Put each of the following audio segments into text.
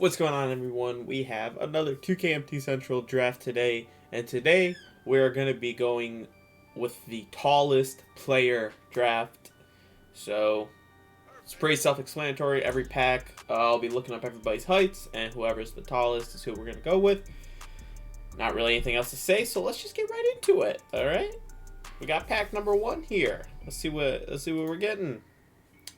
What's going on, everyone? We have another 2KMT Central draft today, and today we're going to be going with the tallest player draft. So it's pretty self-explanatory. Every pack, I'll be looking up everybody's heights, and whoever's the tallest is who we're going to go with. Not really anything else to say, so let's just get right into it. All right, we got pack number 1 here. Let's see what we're getting.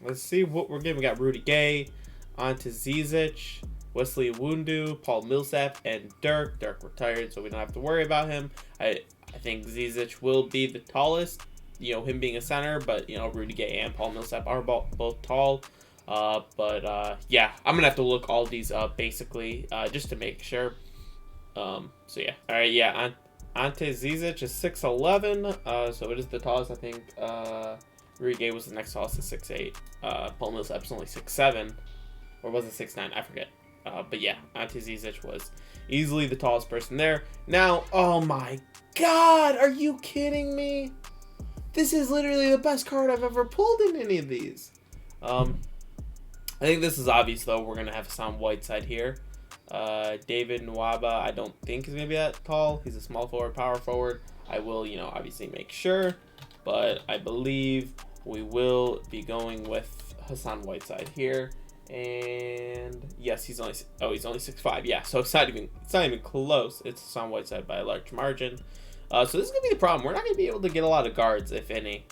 Let's see what we're getting. We got Rudy Gay, Ante Zizic, Wesley Iwundu, Paul Millsap, and Dirk. Dirk retired, so we don't have to worry about him. I think Zizic will be the tallest, him being a center, but, Rudy Gay and Paul Millsap are both tall. Yeah, I'm going to have to look all these up, basically, just to make sure. So, yeah. All right, yeah, Ante Zizic is 6'11", so it is the tallest, I think. Rudy Gay was the next tallest at 6'8". Paul Millsap's only 6'7", or was it 6'9"? I forget. But yeah, Ante Zizic was easily the tallest person there. Now, oh my god, are you kidding me? This is literally the best card I've ever pulled in any of these. I think this is obvious, though. We're going to have Hassan Whiteside here. David Nwaba, I don't think is going to be that tall. He's a small forward, power forward. I will, obviously make sure. But I believe we will be going with Hassan Whiteside here. And yes, he's only 6'5". Yeah, so it's not even close. It's Hassan Whiteside by a large margin. So this is gonna be the problem. We're not gonna be able to get a lot of guards, if any.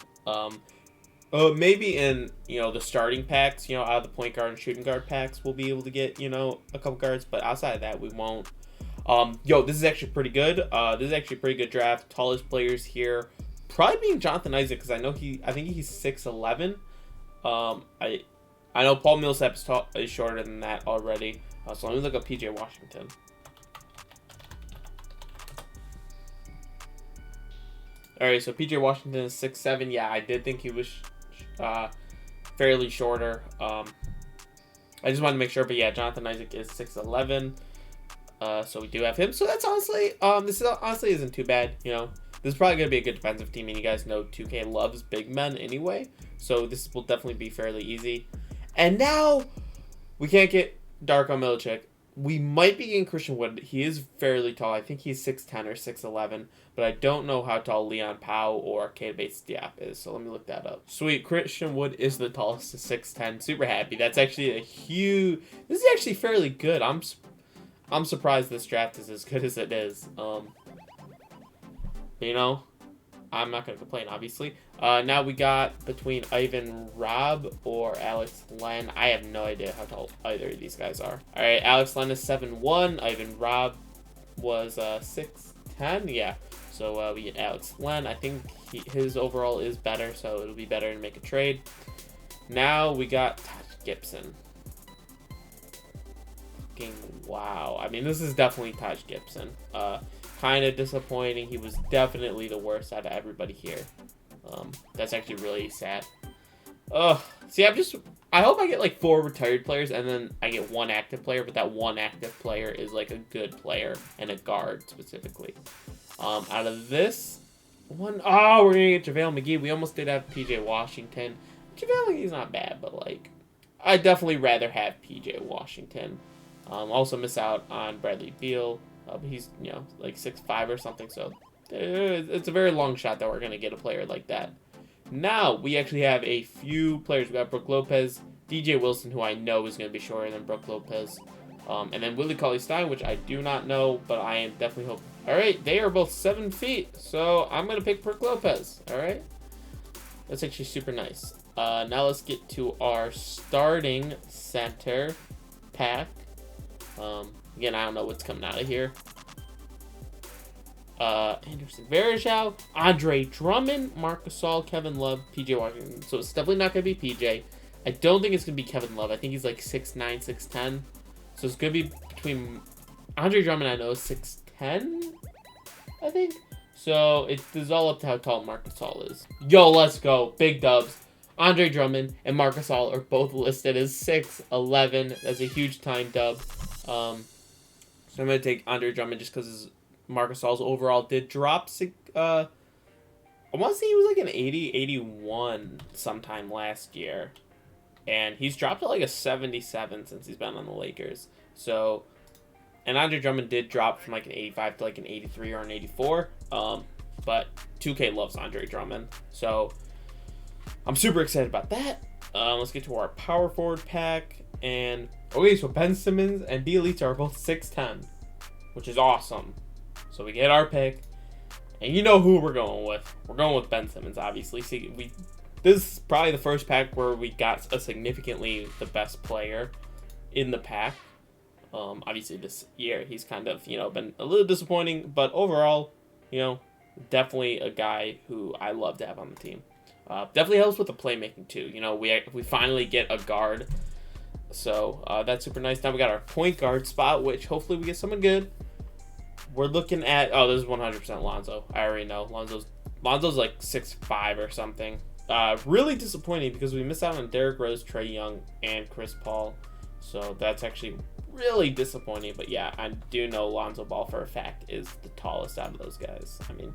Maybe in the starting packs, out of the point guard and shooting guard packs, we'll be able to get a couple guards. But outside of that, we won't. This is actually pretty good. This is actually a pretty good draft. Tallest players here, probably being Jonathan Isaac, because I think he's 6'11". I know Paul Millsap is shorter than that already. So let me look up PJ Washington. Alright, so PJ Washington is 6'7". Yeah, I did think he was fairly shorter. I just wanted to make sure, but yeah, Jonathan Isaac is 6'11". So we do have him. So that's honestly, this honestly isn't too bad, This is probably going to be a good defensive team, and you guys know 2K loves big men anyway. So this will definitely be fairly easy. And now, we can't get Darko Milicic. We might be getting Christian Wood. He is fairly tall. I think he's 6'10" or 6'11", but I don't know how tall Leon Powell or Keita Bates-Diop is, so let me look that up. Sweet, Christian Wood is the tallest at 6'10". Super happy. That's actually this is actually fairly good. I'm surprised this draft is as good as it is. I'm not going to complain, obviously. Now we got between Ivan Robb or Alex Len. I have no idea how tall either of these guys are. All right, Alex Len is 7'1". Ivan Robb was 6'10". Yeah, so we get Alex Len. I think his overall is better, so it'll be better to make a trade. Now we got Taj Gibson. Wow. I mean, this is definitely Taj Gibson. Kind of disappointing. He was definitely the worst out of everybody here. That's actually really sad. See, I hope I get like 4 retired players and then I get 1 active player, but that 1 active player is like a good player and a guard specifically. Out of this one, we're gonna get JaVale McGee. We almost did have PJ Washington. JaVale McGee's not bad, but like, I'd definitely rather have PJ Washington. Also miss out on Bradley Beal. He's, like 6'5" or something, so it's a very long shot that we're going to get a player like that. Now, we actually have a few players. We got Brook Lopez, DJ Wilson, who I know is going to be shorter than Brook Lopez, and then Willie Cauley-Stein, which I do not know, but I am definitely hoping. All right, they are both 7 feet, so I'm going to pick Brook Lopez, all right? That's actually super nice. Now let's get to our starting center pack. Again, I don't know what's coming out of here. Anderson Varejao, Andre Drummond, Marc Gasol, Kevin Love, PJ Washington. So it's definitely not going to be PJ. I don't think it's going to be Kevin Love. I think he's like 6'9", 6'10". So it's going to be between Andre Drummond, I know, is 6'10", I think. So this is all up to how tall Marc Gasol is. Yo, let's go. Big dubs. Andre Drummond and Marc Gasol are both listed as 6'11". That's a huge time dub. So I'm going to take Andre Drummond just because Marc Gasol's overall did drop. I want to say he was like an 80, 81 sometime last year. And he's dropped to like a 77 since he's been on the Lakers. So, and Andre Drummond did drop from like an 85 to like an 83 or an 84. But 2K loves Andre Drummond. So, I'm super excited about that. Let's get to our power forward pack. And, okay, so Ben Simmons and Bjelica are both 6'10", which is awesome. So, we get our pick. And you know who we're going with. We're going with Ben Simmons, obviously. See, this is probably the first pack where we got a significantly the best player in the pack. Obviously, this year, he's kind of, been a little disappointing. But overall, definitely a guy who I love to have on the team. Definitely helps with the playmaking, too. We finally get a guard. So, that's super nice. Now we got our point guard spot, which hopefully we get someone good. We're looking at... Oh, this is 100% Lonzo. I already know. Lonzo's like 6'5" or something. Really disappointing because we missed out on Derrick Rose, Trae Young, and Chris Paul. So that's actually really disappointing. But yeah, I do know Lonzo Ball for a fact is the tallest out of those guys. I mean...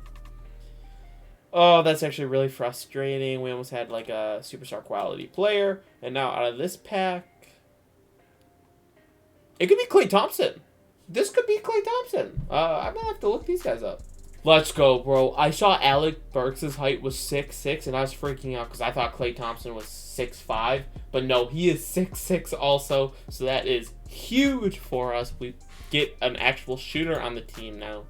Oh, that's actually really frustrating. We almost had like a superstar quality player. And now out of this pack... It could be Klay Thompson. This could be Klay Thompson. I'm going to have to look these guys up. Let's go, bro. I saw Alec Burks' height was 6'6", and I was freaking out because I thought Klay Thompson was 6'5". But no, he is 6'6" also. So that is huge for us. We get an actual shooter on the team now.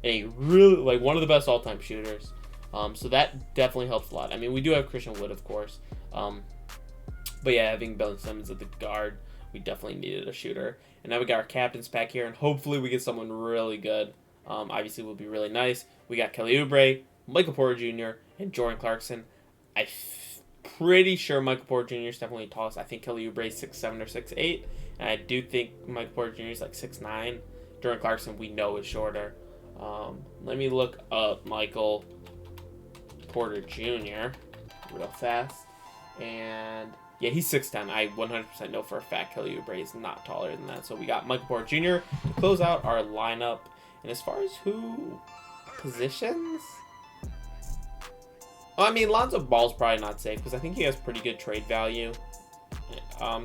A really, like, one of the best all-time shooters. So that definitely helps a lot. I mean, we do have Christian Wood, of course. But yeah, having Ben Simmons at the guard, we definitely needed a shooter. And now we got our captain's pack here, and hopefully we get someone really good. Obviously, it will be really nice. We got Kelly Oubre, Michael Porter Jr., and Jordan Clarkson. I'm pretty sure Michael Porter Jr. is definitely the tallest. I think Kelly Oubre is 6'7" or 6'8", and I do think Michael Porter Jr. is like 6'9". Jordan Clarkson, we know, is shorter. Let me look up Michael Porter Jr. real fast. And... yeah, he's 6'10". I 100% know for a fact Kelly Oubre is not taller than that. So we got Michael Porter Jr. to close out our lineup. And as far as who positions... Well, I mean, Lonzo Ball's probably not safe because I think he has pretty good trade value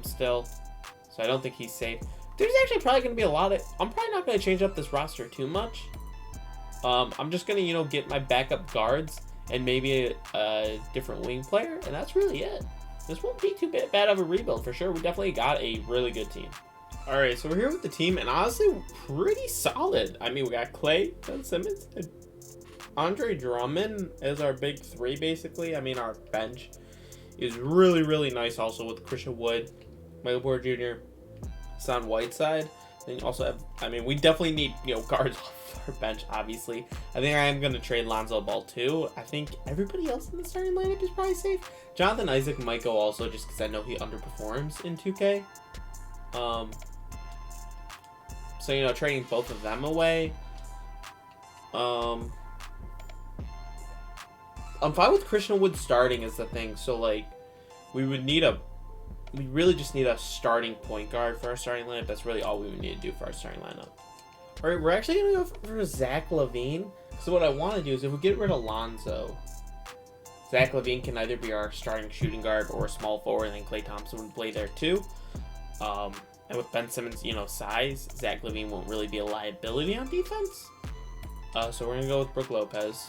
still. So I don't think he's safe. There's actually probably going to be a lot of... I'm probably not going to change up this roster too much. I'm just going to, get my backup guards and maybe a different wing player. And that's really it. This won't be too bad of a rebuild for sure. We definitely got a really good team. All right, so we're here with the team, and honestly, pretty solid. I mean, we got Klay, Ben Simmons, and Andre Drummond as our big three, basically. I mean, our bench is really, really nice also with Christian Wood, Michael Porter Jr., Hassan Whiteside. Then you also have, I mean, we definitely need, guards off our bench, obviously. I think I am going to trade Lonzo Ball, too. I think everybody else in the starting lineup is probably safe. Jonathan Isaac might go also, just because I know he underperforms in 2K. So, trading both of them away. I'm fine with Christian Wood starting is the thing. So, like, we really just need a starting point guard for our starting lineup. That's really all we would need to do for our starting lineup. All right, we're actually going to go for Zach LaVine. So what I want to do is if we get rid of Lonzo, Zach LaVine can either be our starting shooting guard or small forward, and then Klay Thompson would play there too. And with Ben Simmons, size, Zach LaVine won't really be a liability on defense. So we're going to go with Brook Lopez.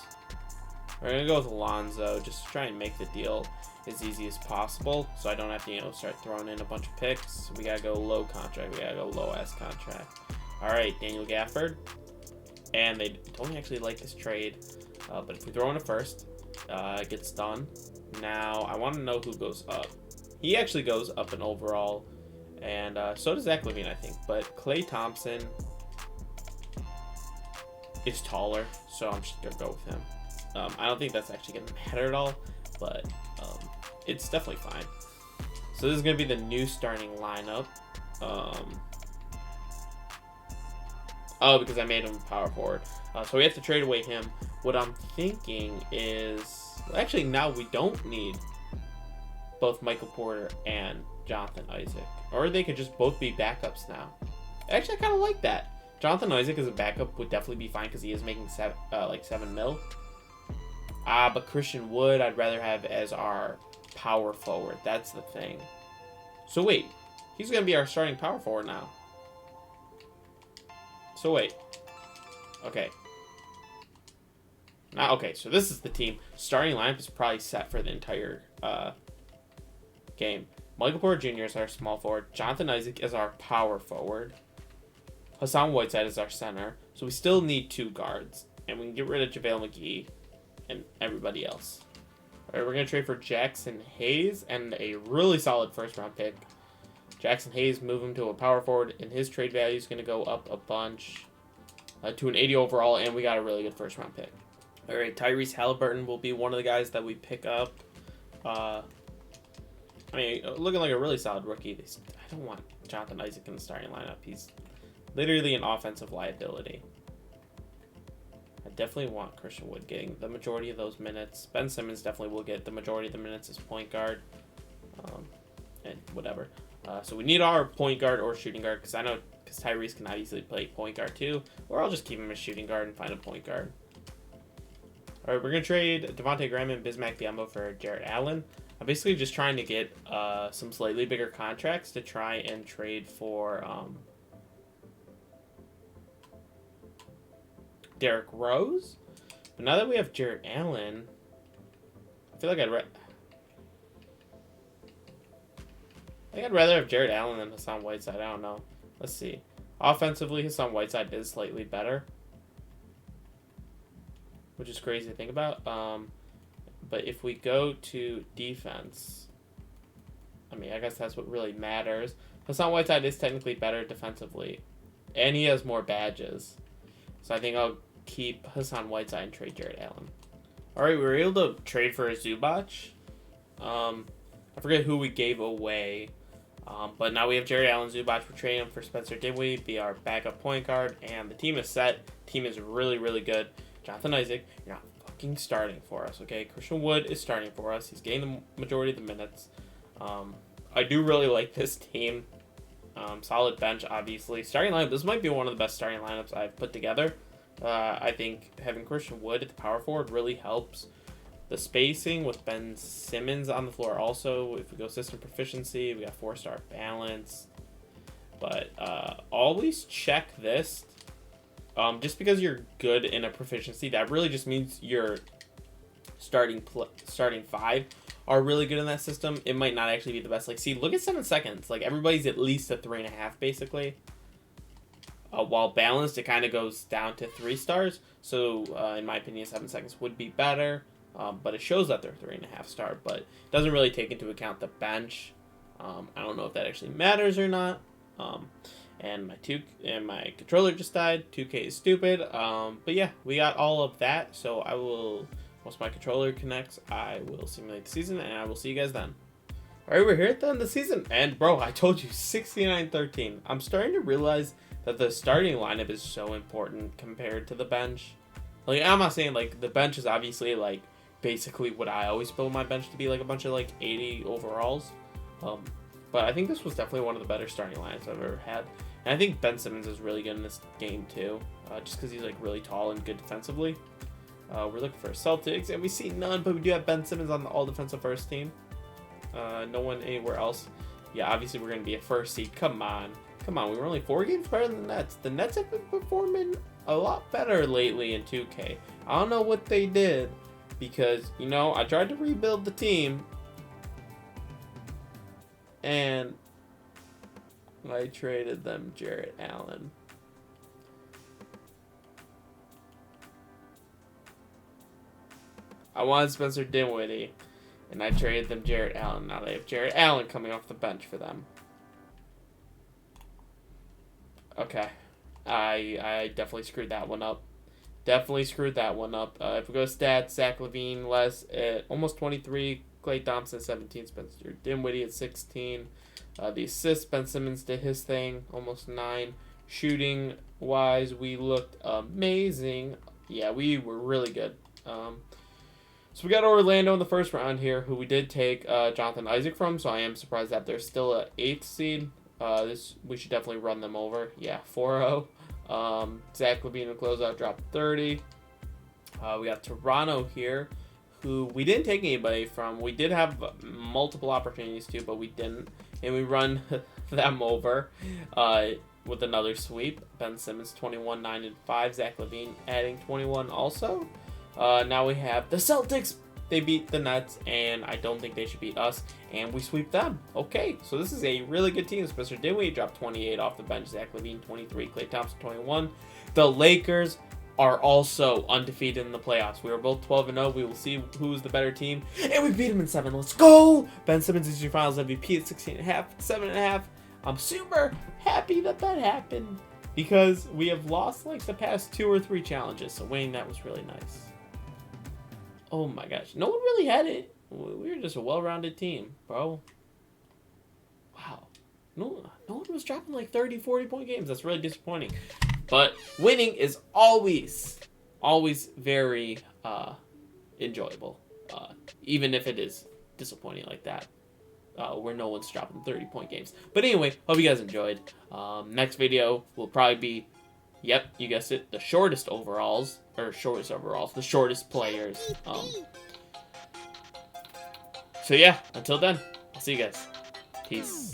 We're going to go with Lonzo just to try and make the deal as easy as possible, so I don't have to, start throwing in a bunch of picks. We got to go low contract. We got to go low-ass contract. All right, Daniel Gafford. And they don't actually like this trade, but if we throw in a first, it gets done. Now, I want to know who goes up. He actually goes up in overall, and so does Zach LaVine, I think. But Klay Thompson is taller, so I'm just going to go with him. I don't think that's actually going to matter at all, but it's definitely fine. So this is going to be the new starting lineup. Oh, because I made him power forward. So we have to trade away him. What I'm thinking is... Well, actually, now we don't need both Michael Porter and Jonathan Isaac. Or they could just both be backups now. Actually, I kind of like that. Jonathan Isaac as a backup would definitely be fine because he is making like $7 million. But Christian Wood, I'd rather have as our power forward. That's the thing. So wait, he's going to be our starting power forward now. So wait. Okay. Now, okay, so this is the team. Starting lineup is probably set for the entire game. Michael Porter Jr. is our small forward. Jonathan Isaac is our power forward. Hassan Whiteside is our center. So we still need 2 guards. And we can get rid of JaVale McGee and everybody else. Alright, we're going to trade for Jackson Hayes and a really solid first-round pick. Jackson Hayes, move him to a power forward, and his trade value is going to go up a bunch to an 80 overall, and we got a really good first-round pick. Alright, Tyrese Halliburton will be one of the guys that we pick up. I mean, looking like a really solid rookie. I don't want Jonathan Isaac in the starting lineup. He's literally an offensive liability. I definitely want Christian Wood getting the majority of those minutes. Ben Simmons definitely will get the majority of the minutes as point guard. And whatever. So we need our point guard or shooting guard, because Tyrese cannot easily play point guard too. Or I'll just keep him as shooting guard and find a point guard. Alright, we're going to trade Devontae Graham and Bismack Biyombo for Jarrett Allen. I'm basically just trying to get some slightly bigger contracts to try and trade for Derrick Rose. But now that we have Jarrett Allen, I feel like I'd rather have Jarrett Allen than Hassan Whiteside. I don't know. Let's see. Offensively, Hassan Whiteside is slightly better, which is crazy to think about. But if we go to defense, I mean, I guess that's what really matters. Hassan Whiteside is technically better defensively, and he has more badges. So I think I'll keep Hassan Whiteside and trade Jarrett Allen. Alright, we were able to trade for a Zubac. I forget who we gave away. But now we have Jarrett Allen, Zubac. We're trading him for Spencer Dinwiddie, be our backup point guard. And the team is set. The team is really, really good. Jonathan Isaac, you're not fucking starting for us, okay? Christian Wood is starting for us. He's getting the majority of the minutes. I do really like this team. Solid bench, obviously. Starting lineup, this might be one of the best starting lineups I've put together. I think having Christian Wood at the power forward really helps. The spacing with Ben Simmons on the floor also. If we go system proficiency, we got 4-star balance. But always check this. Just because you're good in a proficiency, that really just means your starting 5 are really good in that system. It might not actually be the best. Like, see, look at 7 seconds. Like, everybody's at least a 3.5, basically. While balanced, it kind of goes down to 3 stars. So, in my opinion, 7 seconds would be better. But it shows that they're 3.5 star. But it doesn't really take into account the bench. I don't know if that actually matters or not. And my controller just died. 2K is stupid. But yeah, we got all of that. So I will, once my controller connects, I will simulate the season, and I will see you guys then. Alright, we're here at the end of the season. And bro, I told you 69-13. I'm starting to realize that the starting lineup is so important compared to the bench. Like, I'm not saying like the bench is obviously like basically what I always build my bench to be, like a bunch of like 80 overalls. But I think this was definitely one of the better starting lineups I've ever had. And I think Ben Simmons is really good in this game too, just because he's like really tall and good defensively. We're looking for Celtics, and we see none, but we do have Ben Simmons on the all-defensive first team. No one anywhere else. Yeah, obviously we're going to be a first seed. Come on. Come on, we were only 4 games better than the Nets. The Nets have been performing a lot better lately in 2K. I don't know what they did, because, you know, I tried to rebuild the team, and I traded them Jarrett Allen. I wanted Spencer Dinwiddie, and I traded them Jarrett Allen. Now they have Jarrett Allen coming off the bench for them. Okay. I definitely screwed that one up. If we go to stats, Zach LaVine, Les at almost 23, Klay Thompson 17, Spencer Dinwiddie at 16. The assists, Ben Simmons did his thing, almost 9. Shooting wise, we looked amazing. Yeah, we were really good. So we got Orlando in the first round here, who we did take Jonathan Isaac from, so I am surprised that they're still an 8th seed. We should definitely run them over. Yeah, 4-0. Zach LaVine in the closeout dropped 30. We got Toronto here, who we didn't take anybody from. We did have multiple opportunities to, but we didn't, and we run them over. with another sweep. Ben Simmons 21, 9, and 5. Zach LaVine adding 21 also. Now we have the Celtics. They beat the Nets, and I don't think they should beat us, and we sweep them. Okay, so this is a really good team. Spencer Dinwiddie dropped 28 off the bench. Zach LaVine 23. Klay Thompson 21. The Lakers are also undefeated in the playoffs. We were both 12-0. We will see who's the better team, and we beat them in 7. Let's go! Ben Simmons is your Finals MVP at 16.5, 7.5. I'm super happy that happened because we have lost like the past 2 or 3 challenges, so winning that was really nice. Oh my gosh. No one really had it. We were just a well-rounded team, bro. Wow. No one was dropping like 30, 40-point games. That's really disappointing. But winning is always very enjoyable. Even if it is disappointing like that. Where no one's dropping 30-point games. But anyway, hope you guys enjoyed. Next video will probably be, yep, you guessed it, the shortest overalls. Or shortest overalls, the shortest players. So yeah, until then, I'll see you guys. Peace.